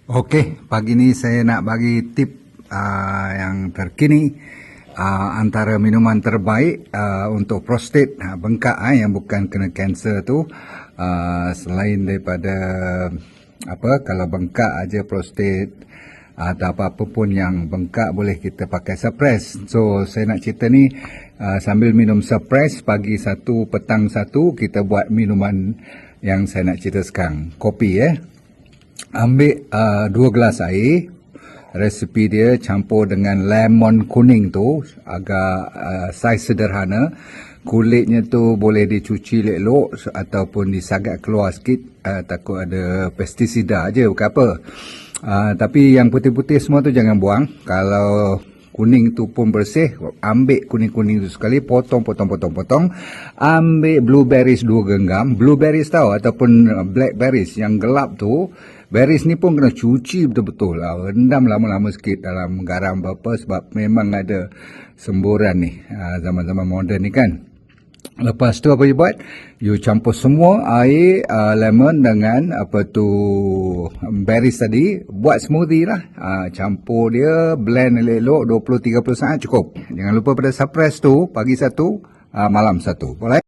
Okey, pagi ni saya nak bagi tip yang terkini antara minuman terbaik untuk prostat bengkak yang bukan kena kanser tu, selain daripada kalau bengkak aja prostat atau apa-apa pun yang bengkak boleh kita pakai suppress. So saya nak cerita ni sambil minum suppress pagi satu petang satu, kita buat minuman yang saya nak cerita sekarang. Kopi ambil 2 gelas air. Resipi dia campur dengan lemon kuning tu, agak saiz sederhana. Kulitnya tu boleh dicuci elok-elok ataupun disagak keluar sikit, takut ada pestisida aja, bukan apa. Tapi yang putih-putih semua tu jangan buang. Kalau kuning tu pun bersih, ambil kuning-kuning tu sekali, potong. Ambil blueberries 2 genggam. Blueberries tahu ataupun blackberries yang gelap tu. Berries ni pun kena cuci betul-betul lah. Rendam lama-lama sikit dalam garam berapa, sebab memang ada semburan ni zaman-zaman moden ni kan. Lepas tu apa you buat? You campur semua air, lemon dengan berries tadi. Buat smoothie lah. Campur dia, blend elok-elok 20-30 saat cukup. Jangan lupa pada suppress tu, pagi satu, malam satu. Boleh?